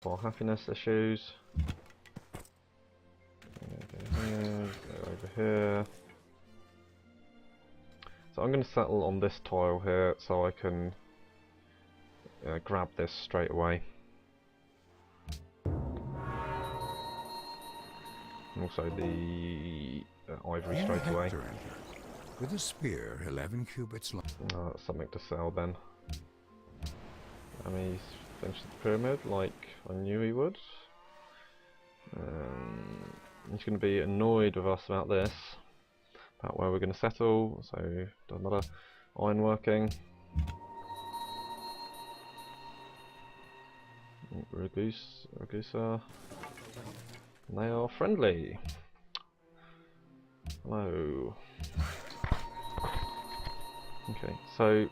For happiness issues. Over here. So I'm going to settle on this tile here so I can grab this straight away. And also the ivory straight away. With a spear 11 cubits long. That's something to sell then. And he's finished the pyramid like I knew he would. He's going to be annoyed with us about this, about where we're going to settle, so doesn't matter. Ironworking. Ragusa. They are friendly. Hello. Okay, so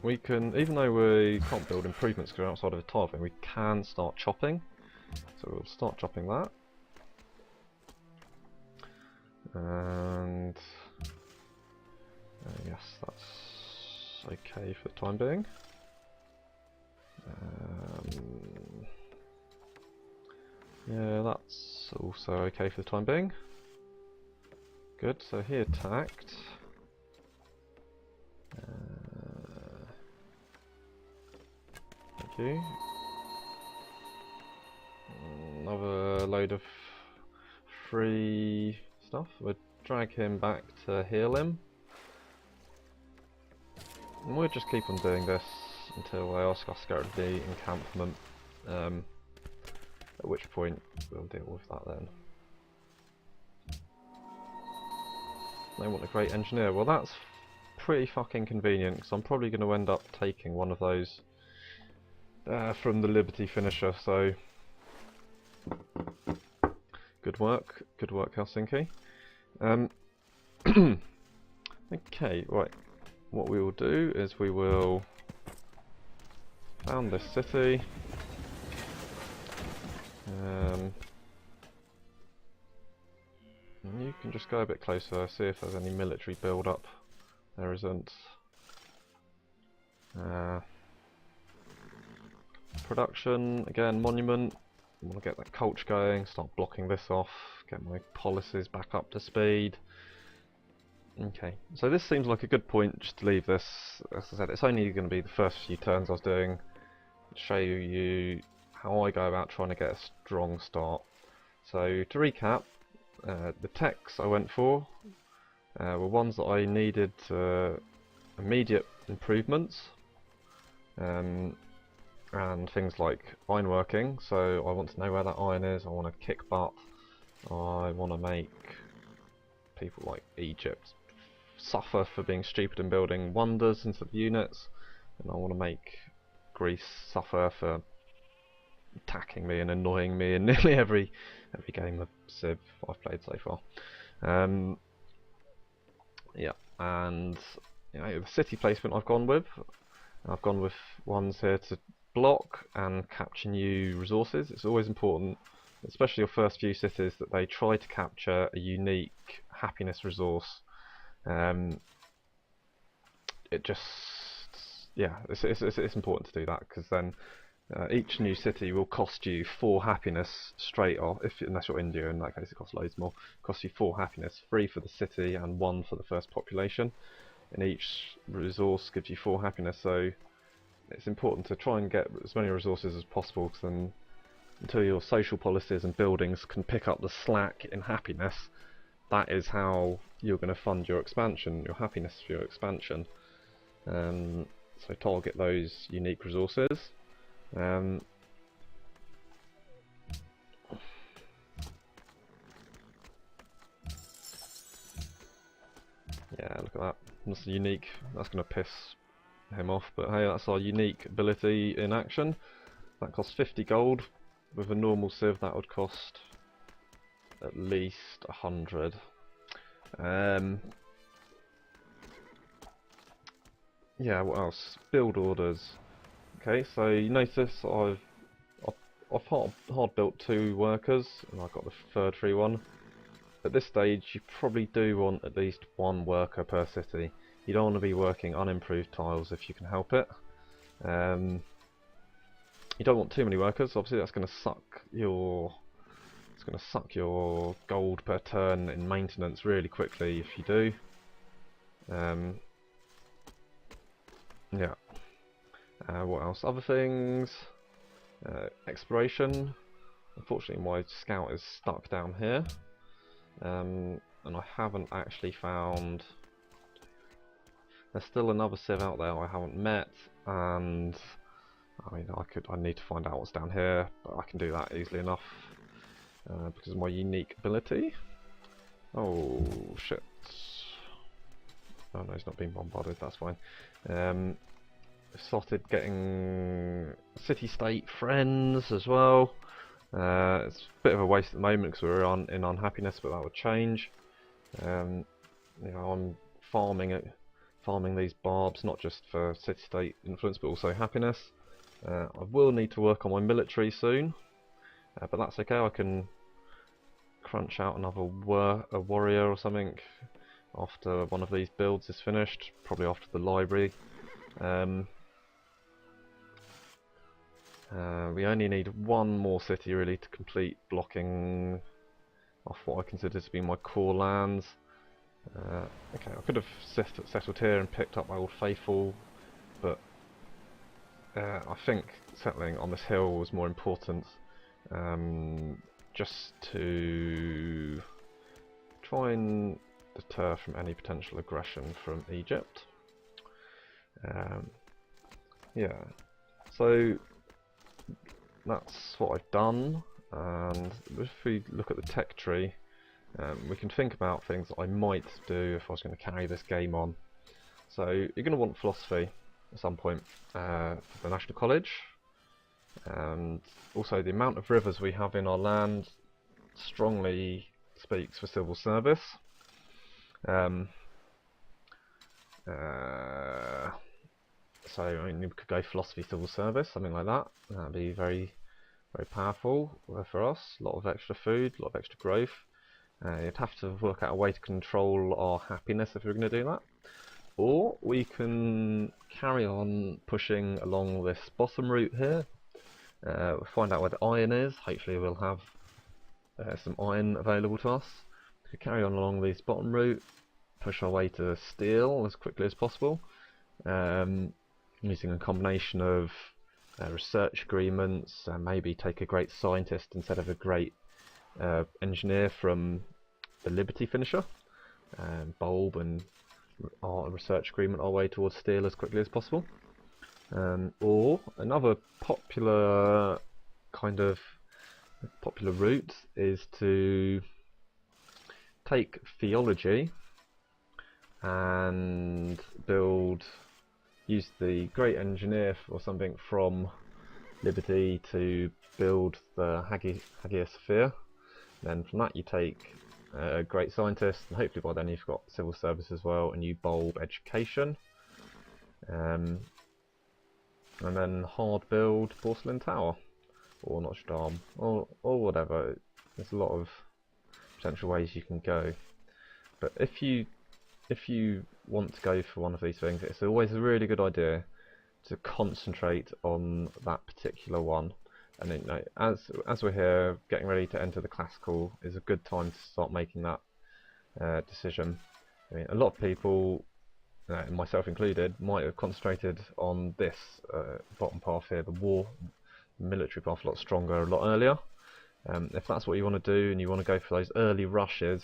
we can, even though we can't build improvements because we're outside of a tile thing, we can start chopping. So we'll start chopping that. And yes, that's okay for the time being. Yeah, that's also okay for the time being. Good, so he attacked. Thank you. Another load of free stuff. We'll drag him back to heal him. And we'll just keep on doing this until they ask us to go to the encampment. At which point we'll deal with that then. They want a great engineer. Well, that's pretty fucking convenient because I'm probably going to end up taking one of those from the Liberty finisher. So good work, Helsinki. Okay, right. What we will do is we will found this city. And you can just go a bit closer, see if there's any military build-up. There isn't. Production, again, monument. I want to get that culture going, start blocking this off, get my policies back up to speed. Okay, so this seems like a good point just to leave this. As I said, it's only going to be the first few turns I was doing. Show you how I go about trying to get a strong start. So to recap, the techs I went for were ones that I needed immediate improvements, and things like ironworking. So I want to know where that iron is, I want to kick butt, I want to make people like Egypt suffer for being stupid and building wonders instead of units, and I want to make Greece suffer for attacking me and annoying me in nearly every game of Civ I've played so far. Yeah, and you know, the city placement I've gone with ones here to block and capture new resources. It's always important, especially your first few cities, that they try to capture a unique happiness resource. It just, yeah, it's important to do that, because then each new city will cost you 4 happiness straight off, unless you're India. In that case it costs loads more. It costs you 4 happiness, 3 for the city and 1 for the first population, and each resource gives you 4 happiness. So it's important to try and get as many resources as possible, because then until your social policies and buildings can pick up the slack in happiness, that is how you're going to fund your expansion, your happiness for your expansion. So target those unique resources. Yeah, look at that. That's unique. That's going to piss him off, but hey, that's our unique ability in action. That costs 50 gold. With a normal civ that would cost at least 100. Yeah, what else? Build orders. Okay, so you notice I've hard built 2 workers, and I've got the third free one. At this stage, you probably do want at least 1 worker per city. You don't want to be working unimproved tiles if you can help it. You don't want too many workers. Obviously, that's going to suck your gold per turn in maintenance really quickly if you do. Yeah. What else? Other things. Exploration. Unfortunately, my scout is stuck down here, and I haven't actually found. There's still another civ out there I haven't met, and I mean, I need to find out what's down here, but I can do that easily enough because of my unique ability. Oh shit! Oh no, he's not being bombarded. That's fine. Started getting city-state friends as well. It's a bit of a waste at the moment because we're in unhappiness, but that would change. You know, I'm farming these barbs not just for city-state influence, but also happiness. I will need to work on my military soon, but that's okay. I can crunch out another warrior or something after one of these builds is finished, probably after the library. We only need one more city really to complete blocking off what I consider to be my core lands. Okay, I could have settled here and picked up my Old Faithful, but I think settling on this hill was more important, just to try and deter from any potential aggression from Egypt. Yeah, so that's what I've done, and if we look at the tech tree, we can think about things that I might do if I was going to carry this game on. So you're going to want philosophy at some point for the National College, and also the amount of rivers we have in our land strongly speaks for civil service. So I mean, we could go philosophy, civil service, something like that. That'd be very, very powerful for us. A lot of extra food, a lot of extra growth. You'd have to work out a way to control our happiness if we're going to do that. Or we can carry on pushing along this bottom route here. We'll find out where the iron is. Hopefully we'll have some iron available to us. We could carry on along this bottom route, push our way to steel as quickly as possible. Using a combination of research agreements, maybe take a great scientist instead of a great engineer from the Liberty Finisher, bulb and our research agreement our way towards steel as quickly as possible. Or another popular route is to take theology and use the great engineer or something from Liberty to build the Hagia Sophia. Then from that you take a great scientist, and hopefully by then you've got civil service as well, and you bulb education. And then hard build porcelain tower, or Notre Dame, or whatever. There's a lot of potential ways you can go. But if you want to go for one of these things, it's always a really good idea to concentrate on that particular one. And you know, as we're here getting ready to enter the classical, is a good time to start making that decision. I mean, a lot of people, myself included, might have concentrated on this bottom path here, the military path, a lot stronger, a lot earlier. If that's what you want to do and you want to go for those early rushes,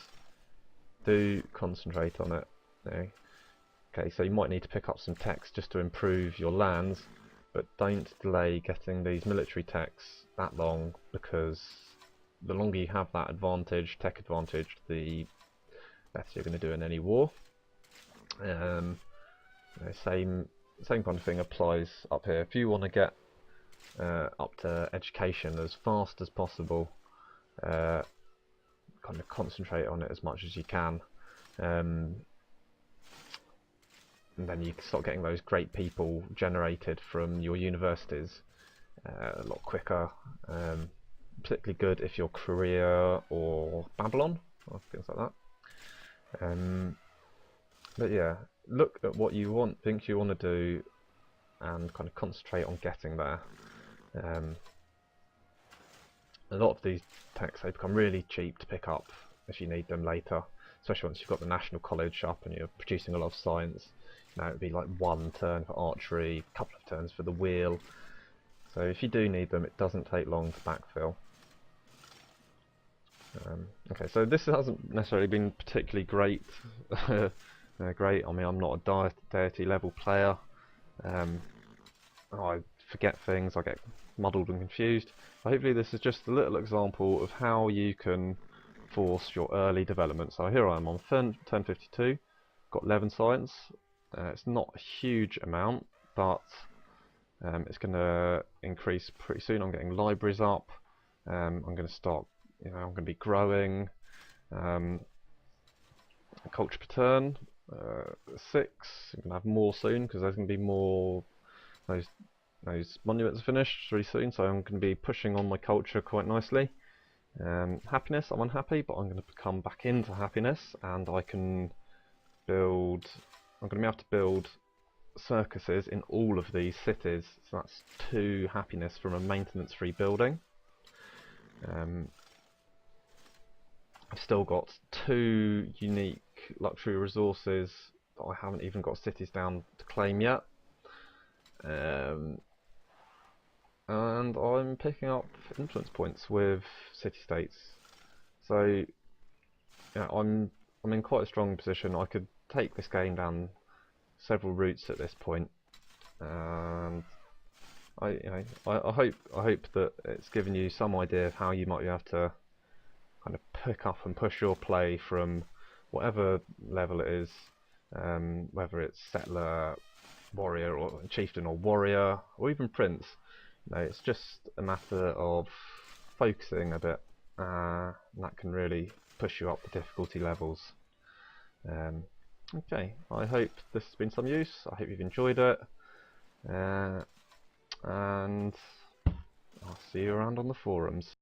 do concentrate on it. Okay, so you might need to pick up some techs just to improve your lands, but don't delay getting these military techs that long, because the longer you have that advantage, tech advantage, the better you're going to do in any war. Same kind of thing applies up here. If you want to get up to education as fast as possible, kind of concentrate on it as much as you can. And then you can start getting those great people generated from your universities a lot quicker. Particularly good if you're Korea or Babylon, or things like that. But yeah, look at what you think you want to do, and kind of concentrate on getting there. A lot of these texts, they become really cheap to pick up if you need them later, especially once you've got the National College up and you're producing a lot of science. You know, it would be like 1 turn for archery, a couple of turns for the wheel. So if you do need them, it doesn't take long to backfill. Okay, so this hasn't necessarily been particularly great. Great. I mean, I'm not a deity level player. I forget things. I get muddled and confused. But hopefully, this is just a little example of how you can force your early development. So here I am on turn 52. Got 11 science. It's not a huge amount, but it's going to increase pretty soon. I'm getting libraries up. I'm going to start. I'm going to be growing. Culture per turn, 6. I'm going to have more soon because there's going to be more. Those monuments are finished really soon, so I'm going to be pushing on my culture quite nicely. Happiness, I'm unhappy, but I'm going to come back into happiness, and I can build. I'm going to be able to build circuses in all of these cities. So that's 2 happiness from a maintenance-free building. I've still got 2 unique luxury resources that I haven't even got cities down to claim yet. And I'm picking up influence points with city-states. So yeah, I'm in quite a strong position. I could take this game down several routes at this point, and I hope that it's given you some idea of how you might have to kind of pick up and push your play from whatever level it is, whether it's settler, warrior, or chieftain, or warrior, or even prince. It's just a matter of focusing a bit, and that can really push you up the difficulty levels. Okay, I hope this has been some use. I hope you've enjoyed it, and I'll see you around on the forums.